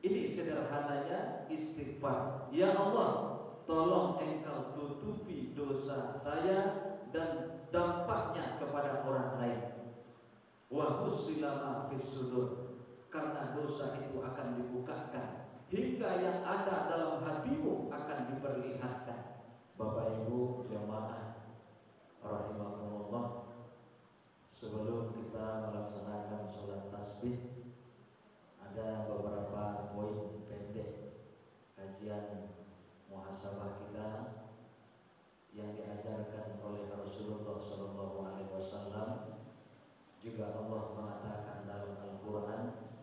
Ini sederhananya istighfar. Ya Allah, tolong Engkau tutupi dosa saya dan dampaknya kepada orang lain. Wa husilama fis sudur, karena dosa itu akan dibukakan hingga yang ada dalam hatimu akan diperlihatkan. Bapak Ibu jamaah rahimakumullah, sebelum kita melaksanakan sholat tasbih, ada beberapa poin pendek kajian muhasabah kita yang diajarkan oleh Rasulullah SAW. Juga Allah mengatakan dalam Al-Quran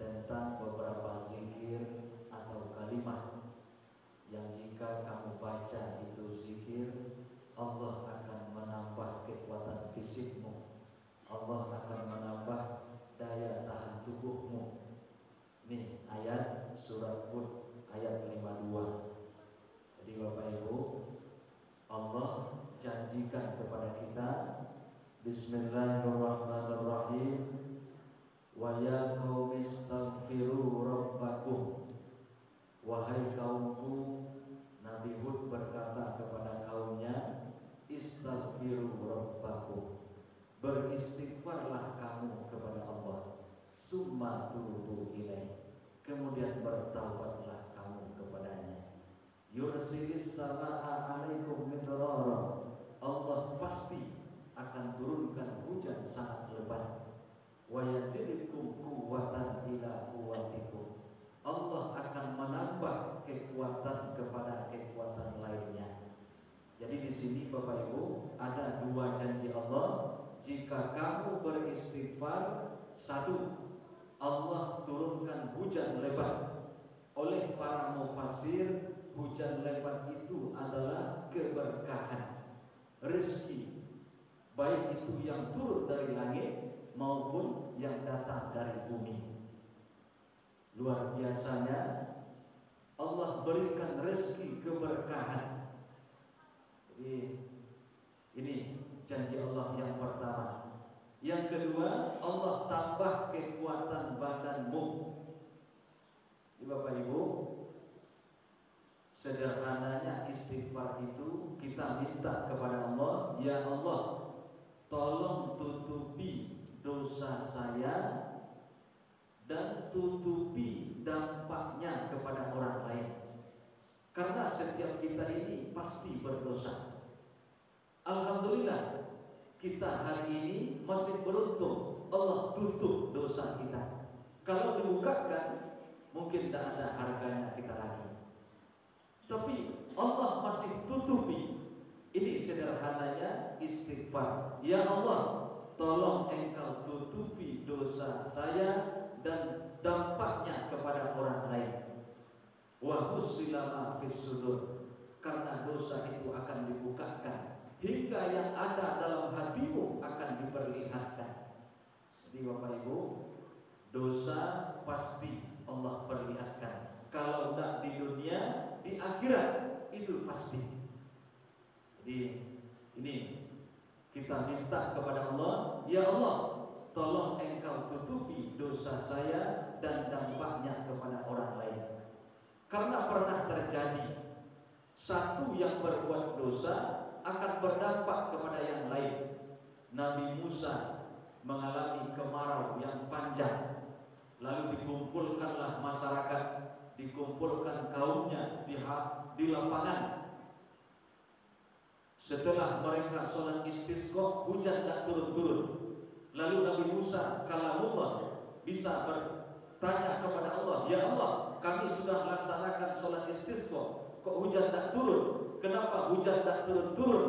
tentang beberapa zikir atau kalimat yang jika kamu baca itu zikir, Allah akan menambah kekuatan fisikmu, Allah akan menambah daya tahan tubuhmu. Nih ayat surat Hud ayat 52. Jadi Bapak Ibu, Allah janjikan kepada kita, Bismillahirrahmanirrahim, wa ya qaumi istaghfiru rabbakum. Wahai kaumku, Nabi Hud berkata kepada kaumnya, istaghfiru rabbakum, beristighfarlah kamu kepada Allah, summa tubu ilaih, kemudian bertaubatlah kamu kepadanya. Yursilis samaa alaikum midrara, Allah pasti akan turunkan hujan sangat lebat. Wa yazidukum quwwatan ila quwwatikum, Allah akan menambah kekuatan kepada kekuatan lainnya. Jadi di sini Bapak Ibu ada dua janji Allah. Jika kamu beristighfar, satu, Allah turunkan hujan lebat. Oleh para mufassir, hujan lebat itu adalah keberkahan, rezeki, baik itu yang turun dari langit maupun yang datang dari bumi. Luar biasanya Allah berikan rezeki keberkahan. Jadi ini janji Allah yang pertama. Yang kedua, Allah tambah kekuatan badanmu. Jadi Bapak Ibu, sederhananya istighfar itu kita minta kepada Allah, ya Allah, tolong tutupi dosa saya dan tutupi dampaknya kepada orang lain. Karena setiap kita ini pasti berdosa. Alhamdulillah, kita hari ini masih beruntung Allah tutup dosa kita. Kalau dibukakan, mungkin tidak ada harganya kita lagi. Tapi Allah masih tutupi. Ini sederhananya istighfar. Ya Allah, tolong Engkau tutupi dosa saya dan dampaknya kepada orang lain. Wa husilama fis sudur, karena dosa itu akan dibukakan hingga yang ada dalam hatimu akan diperlihatkan. Jadi Bapak Ibu, dosa pasti Allah perlihatkan. Kalau tidak di dunia, di akhirat itu pasti. Jadi ini kita minta kepada Allah, ya Allah, tolong Engkau tutupi dosa saya dan dampaknya kepada orang lain. Karena pernah terjadi satu yang berbuat dosa akan berdampak kepada yang lain. Nabi Musa mengalami kemarau yang panjang, lalu dikumpulkanlah masyarakat, dikumpulkan kaumnya di lapangan. Setelah mereka sholat istisqa, hujan tak turun-turun. Lalu Nabi Musa kalamullah bisa bertanya kepada Allah, ya Allah, kami sudah melaksanakan sholat istisqa, kok hujan tak turun? Kenapa hujan tak turun-turun?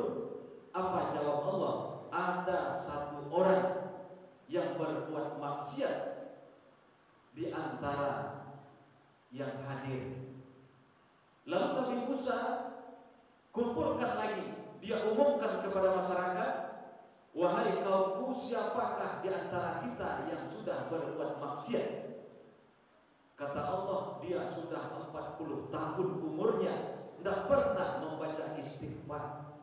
Apa jawab Allah? Ada satu orang yang berbuat maksiat di antara yang hadir. Lalu Nabi Musa kumpulkan lagi, dia umumkan kepada masyarakat, wahai kaumku, siapakah di antara kita yang sudah berbuat maksiat? Kata Allah, dia sudah 40 tahun umurnya, tidak pernah membaca istighfar.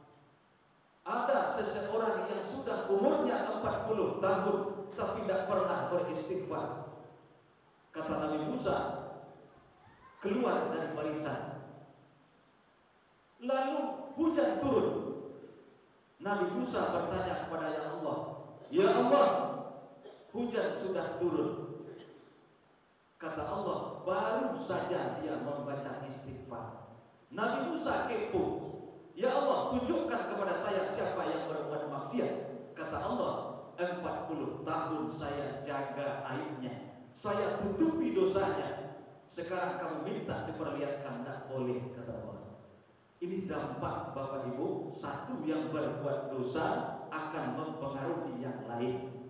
Ada seseorang yang sudah umurnya 40 tahun tapi tidak pernah beristighfar. Kata Nabi Musa, keluar dari barisan. Lalu hujan turun. Nabi Musa bertanya kepada Ya Allah, Ya Allah, hujan sudah turun. Kata Allah, baru saja dia membaca istighfar. Nabi Musa kepo. Ya Allah, tunjukkan kepada saya siapa yang berbuat maksiat. Kata Allah, 40 tahun saya jaga aibnya, saya tutupi dosanya. Sekarang kamu minta diperlihatkan, tidak boleh, kata Allah. Ini dampak Bapak Ibu, satu yang berbuat dosa akan mempengaruhi yang lain.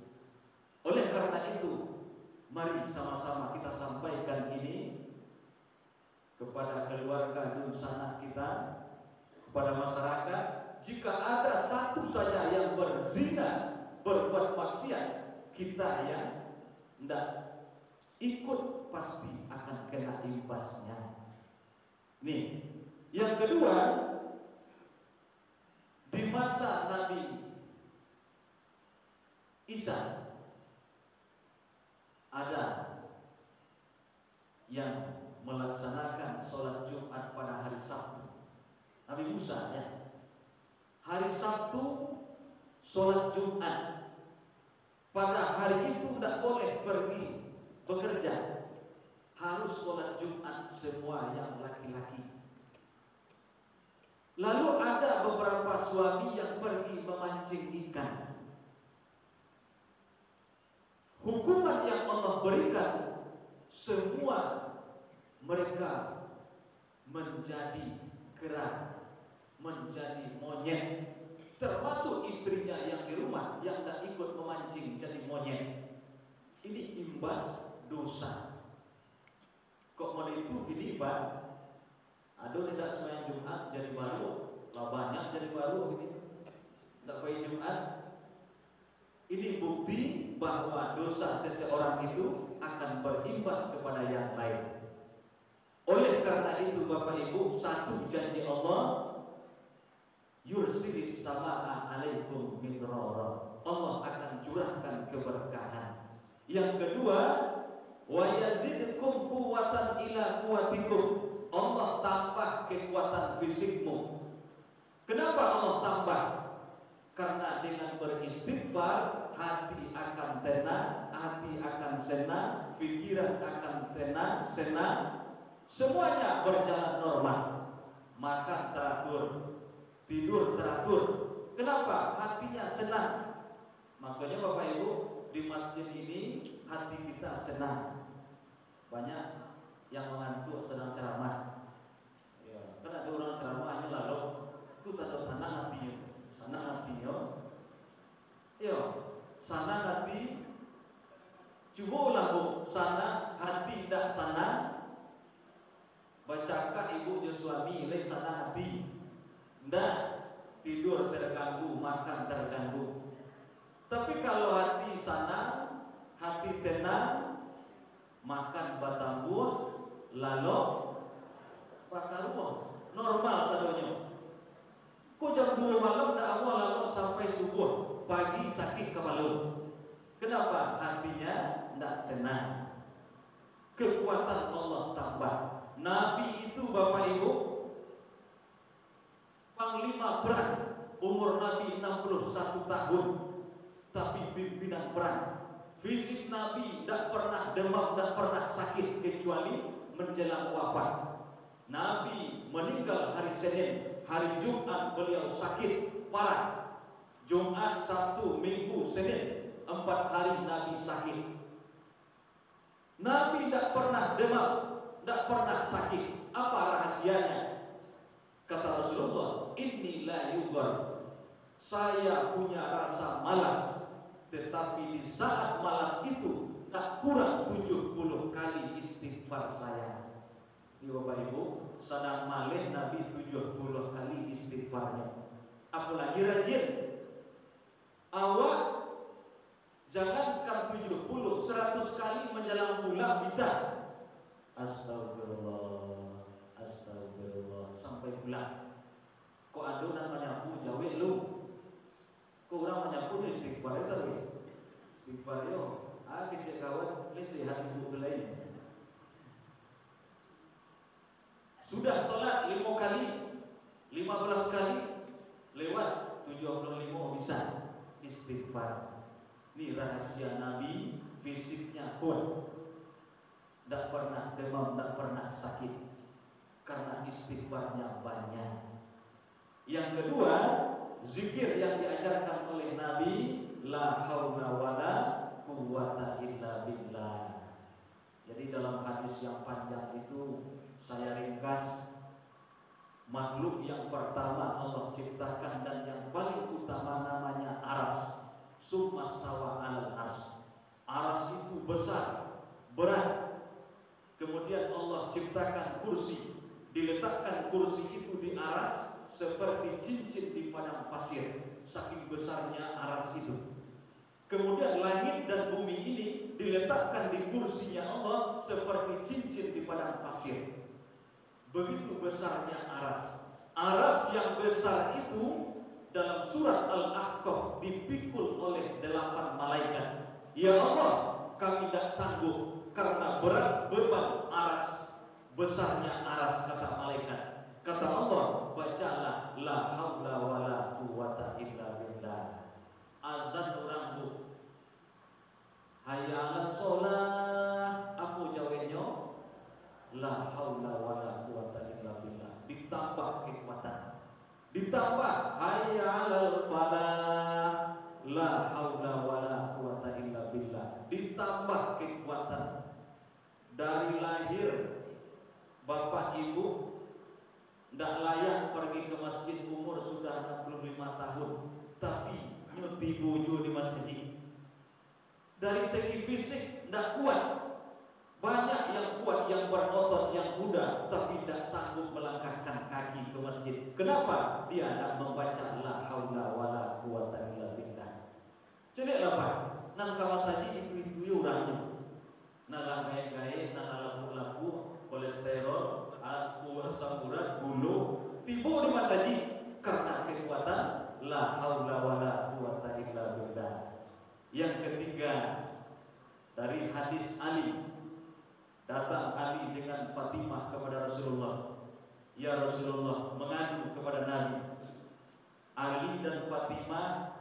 Oleh karena itu, mari sama-sama kita sampaikan ini kepada keluarga dan sanak kita, kepada masyarakat. Jika ada satu saja yang berzina, berbuat maksiat, kita yang tidak ikut pasti akan kena imbasnya. Nih, yang kedua, di masa Nabi Isa ada yang melaksanakan sholat Jumat pada hari Sabtu. Nabi Musa ya, hari Sabtu sholat Jumat. Pada hari itu tidak boleh pergi bekerja, harus sholat Jumat semua yang laki-laki. Lalu ada beberapa suami yang pergi memancing ikan. Hukuman yang Allah berikan, semua mereka menjadi kera, menjadi monyet. Termasuk istrinya yang di rumah yang tidak ikut memancing jadi monyet. Ini imbas dosa. Kok mau itu gini Pak? Aduh, tidak sembahyang Jumat jadi baru, lah banyak jadi baru ini. Tidak baik Jumat. Ini bukti bahwa dosa seseorang itu akan berimbas kepada yang lain. Oleh karena itu Bapak Ibu, satu janji Allah, yursilis samaa alaikum midrara. Allah akan curahkan keberkahan. Yang kedua, wa yazidkum quwwatan ila quwwatikum. Allah tambah kekuatan fisikmu. Kenapa Allah tambah? Karena dengan beristighfar, hati akan tenang, hati akan senang, pikiran akan tenang, senang, semuanya berjalan normal. Makan teratur, tidur teratur. Kenapa? Hatinya senang. Makanya Bapak Ibu, di masjid ini hati kita senang. Banyak yang mengantuk sedang ceramah. Ya, kan ada orang ceramahnya lalu itu tanda-tanda hatinya, sana hatinya. Ya, sana hati. Coba ulang Bu, sana hati tidak sana. Bacakan ibu dan suami oleh sana hati. Tidak, tidur terganggu, makan terganggu. Tapi kalau hati sana, hati tenang, makan batang buah, lalu bakar buah, normal sadonya. Kok jam 2 malam dah awal lalu sampai subuh, pagi sakit kepala. Kenapa? Hatinya tidak tenang. Kekuatan Allah tambah. Nabi itu Bapak Ibu, panglima perang, umur Nabi 61 tahun, tapi pimpinan perang. Fisik Nabi tidak pernah demam, tidak pernah sakit kecuali menjelang wafat. Nabi meninggal hari Senin, hari Jumat beliau sakit parah. Jumat, Sabtu, Minggu, Senin, 4 hari Nabi sakit. Nabi tidak pernah demam, tidak pernah sakit. Apa rahasianya? Kata Rasulullah, inni la yughar. Saya punya rasa malas, tetapi di saat malas itu tak kurang 70 kali istighfar saya. Ini Bapak Ibu, sedang malih Nabi 70 kali istighfarnya. Apalagi rajin. Awak jangankan 70, 100 kali menjelang bulan bisa. Astagfirullah, astagfirullah sampai bulan. Kok adu namanya aku jawab lu? Kok orang menyapu istighfar itu? Istighfar yo, kecil kawan, lesi hati ibu lain. Sudah sholat 5 kali, 15 kali, lewat 75 bisa istighfar. Ini rahasia Nabi, fisiknya kuat, tidak pernah demam, tidak pernah sakit, karena istighfarnya banyak. Yang kedua, zikir yang diajarkan oleh Nabi, la haula wala quwwata illa billah. Jadi dalam hadis yang panjang itu saya ringkas, makhluk yang pertama Allah ciptakan dan yang paling utama namanya aras. Summastawa alal ars. Aras itu besar, berat. Kemudian Allah ciptakan kursi, diletakkan kursi itu di aras seperti cincin di padang pasir. Saking besarnya aras itu. Kemudian langit dan bumi ini diletakkan di kursinya Allah seperti cincin di padang pasir. Begitu besarnya aras. Aras yang besar itu dalam surat Al-Ahqaf dipikul oleh 8 malaikat. Ya Allah, kami tidak sanggup karena berat beban aras, besarnya aras, kata malaikat. Kata Allah, bacalah la haula wala quwwata illa billah. Azan orang bu, hayya 'alas shalah, apa jawabnya? La haula wala quwwata illa billah. Ditambah kekuatan. Ditambah hayya 'alal falah, la haula wala quwwata illa billah. Ditambah kekuatan. Dari lahir bapak ibu tidak layak pergi ke masjid, umur sudah 65 tahun, tapi nyuti bojo di masjid. Dari segi fisik tidak kuat. Banyak yang kuat, yang berotot, yang muda, tapi tidak sanggup melangkahkan kaki ke masjid. Kenapa? Dia tidak membaca la haula wala quwwata illa billah. Jadi apa? Nang kawasan itu orangnya. Nang gaya-gaya, nang laku-laku, kolesterol, asam urat, gula, tiba di masjid karena kekuatan la haula wala quwwata illa billah. Yang ketiga, dari hadis Ali. Datang Ali dengan Fatimah kepada Rasulullah. Ya Rasulullah, mengadu kepada Nabi. Ali dan Fatimah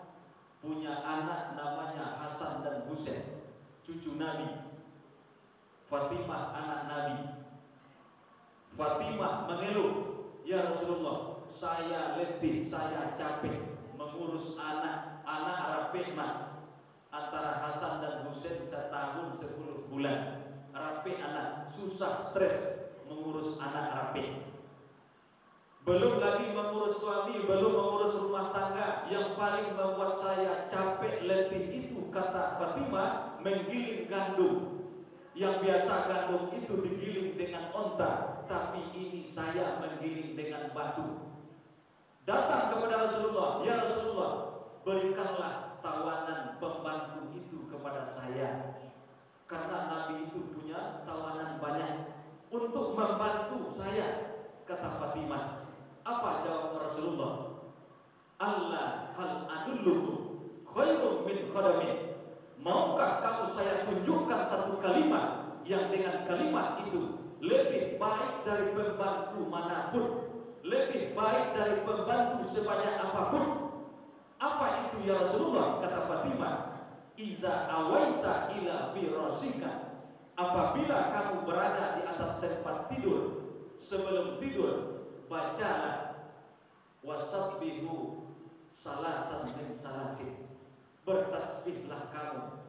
punya anak namanya Hasan dan Husain, cucu Nabi. Fatimah anak Nabi. Fatimah mengeluh, ya Rasulullah, saya letih, saya capek mengurus anak rapekmat. Antara Hasan dan Husain 1 tahun 10 bulan. Rapi anak, susah, stres mengurus anak rapi. Belum lagi mengurus suami, belum mengurus rumah tangga. Yang paling membuat saya capek, letih itu, kata Fatimah, menggiling gandum. Yang biasa gandum itu digiling dengan onta, tapi ini saya menggiling dengan batu. Datang kepada Rasulullah, ya Rasulullah, berikanlah tawanan pembantu itu kepada saya. Karena Nabi itu punya tawanan banyak untuk membantu saya, kata Fatimah. Apa jawab Rasulullah? Allah hal adullukum khairum min khadamin. Maukah kamu saya tunjukkan satu kalimat yang dengan kalimat itu lebih baik dari pembantu manapun, lebih baik dari pembantu sebanyak apapun? Apa itu ya Rasulullah? Kata Fatimah, iza awaita ila firasika, apabila kamu berada di atas tempat tidur, sebelum tidur bacalah wasabbihu salasan min salasin, bertasbihlah kamu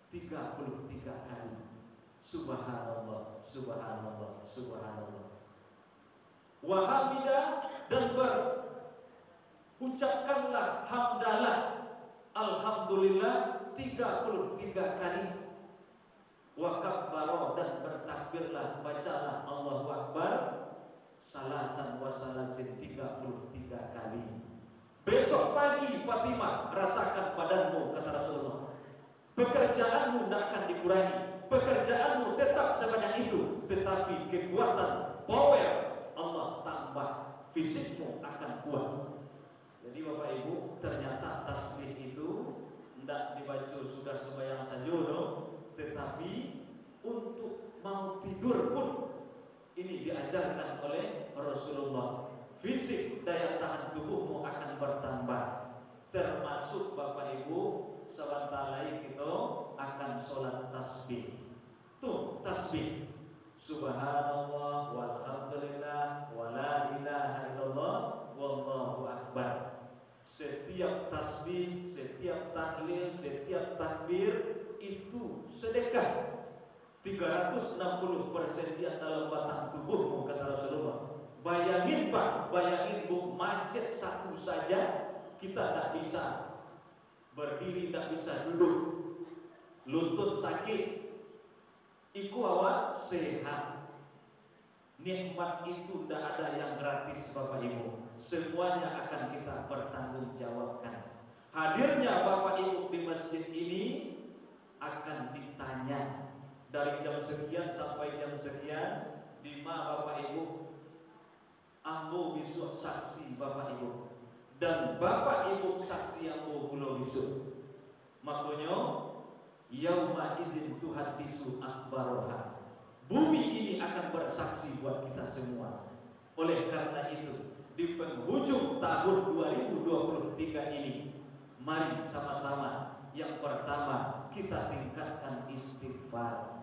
33 kali. Subhanallah, subhanallah, subhanallah. Wa hamidah, dan berucapkanlah hamdalah, alhamdulillah 33 kali. Wa kabbaro, dan bertakbirlah, bacalah Allahu Akbar salasan wa salasin 33 kali. Besok pagi Fatimah, rasakan badanmu, kata Rasulullah. Pekerjaanmu tidak akan dikurangi, pekerjaanmu tetap sebanyak itu, tetapi kekuatan, power Allah tambah, fisikmu akan kuat. Jadi Bapak Ibu, ternyata tasbih itu tidak dibaca sudah sembahyang saja, tetapi untuk mau tidur pun Ini diajarkan oleh Rasulullah. Fisik, daya tahan tubuhmu akan bertambah. Termasuk Bapak Ibu, sebentar lagi kita akan sholat tasbih. Tuh tasbih. Subhanallah walhamdulillah wala ilaha illallah wallahu akbar. Setiap tasbih, setiap tahlil, setiap takbir itu sedekah. 360% dia dalam batang tubuhmu, kata Rasulullah. Bayangin Pak, bayangin Bu, macet satu saja kita tak bisa berdiri, tak bisa duduk, lutut sakit, iku awak sehat. Nikmat itu tidak ada yang gratis Bapak Ibu, semuanya akan kita pertanggungjawabkan. Hadirnya Bapak Ibu di masjid ini akan ditanya dari jam sekian sampai jam sekian, di mana Bapak Ibu ambo besok saksi Bapak Ibu, dan Bapak Ibu saksi ambo bulo besok. Makanya yauma izin tuhaddisu akhbaroha, bumi ini akan bersaksi buat kita semua. Oleh karena itu, di penghujung tahun 2023 ini, mari sama-sama. Yang pertama, kita tingkatkan istighfar.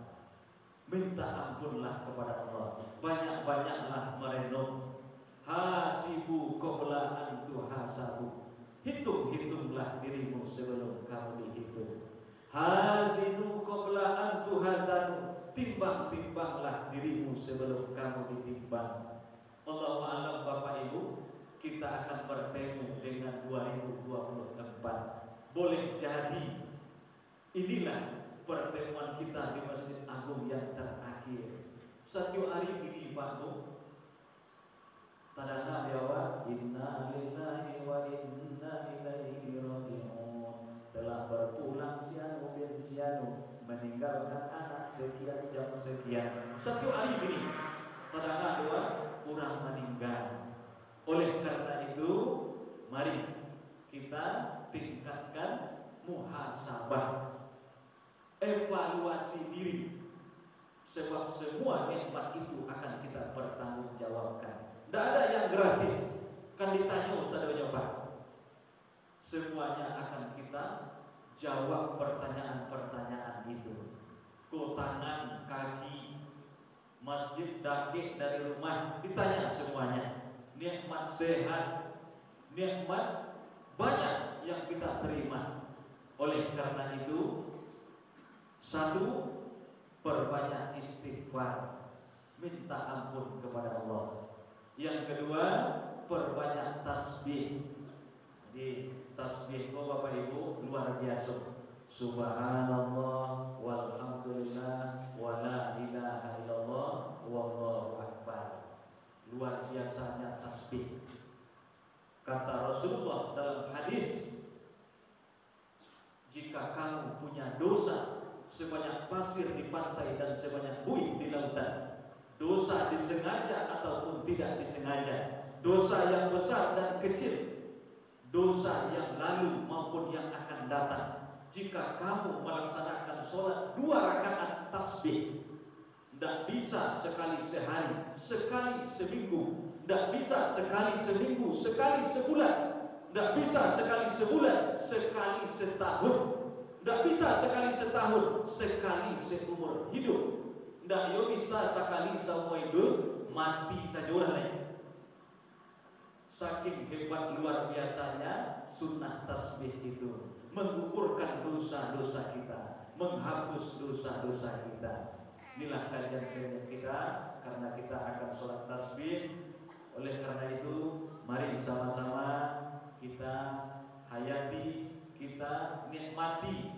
Minta ampunlah kepada Allah. Banyak-banyaklah merenung. Hasibu qabla an tuhasabu. Hitung-hitunglah dirimu sebelum kamu dihitung. Hazinu qabla an tuhazanu. Timbang-timbanglah dirimu sebelum kamu ditimbang. Allahu a'lam Bapak Ibu, kita akan bertemu dengan 2024. Boleh jadi inilah pertemuan kita di Masjid Agung yang terakhir. Satu hari ini Pak Bu, tadana dewa inna lillahi wa inna ilaihi raji'un. Telah berpulang sianu bin sianu, meninggalkan anak sekian jam sekian. Satu hari ini tadana dewa kurang meninggal. Oleh karena itu, mari kita tingkatkan muhasabah, evaluasi diri. Sebab semua nikmat itu akan kita pertanggungjawabkan. Tidak ada yang gratis. Kan ditanya ustadznya Pak. Semuanya akan kita jawab pertanyaan-pertanyaan itu. Tangan, kaki, masjid, daki dari rumah, ditanya semuanya. Nikmat sehat, nikmat banyak yang kita terima. Oleh karena itu, satu, perbanyak istighfar, minta ampun kepada Allah. Yang kedua, perbanyak tasbih. Di tasbih Bapak Ibu luar biasa. Subhanallah walhamdulillah wala ilaha illallah wallahu akbar. Luar biasanya tasbih. Kata Rasulullah dalam hadis, jika kamu punya dosa sebanyak pasir di pantai dan sebanyak buih di lautan, dosa disengaja ataupun tidak disengaja, dosa yang besar dan kecil, dosa yang lalu maupun yang akan datang, jika kamu melaksanakan sholat 2 rakaat tasbih, tidak bisa sekali sehari, sekali seminggu, tidak bisa sekali seminggu, sekali sebulan, tidak bisa sekali sebulan, sekali setahun, tidak bisa sekali setahun, sekali seumur hidup, tidak bisa sekali seumur hidup, mati saja orang. Saking hebat luar biasanya sunnah tasbih itu, mengukurkan dosa-dosa kita, menghapus dosa-dosa kita. Inilah kajian kita karena kita akan sholat tasbih. Oleh karena itu, mari sama-sama kita hayati, kita nikmati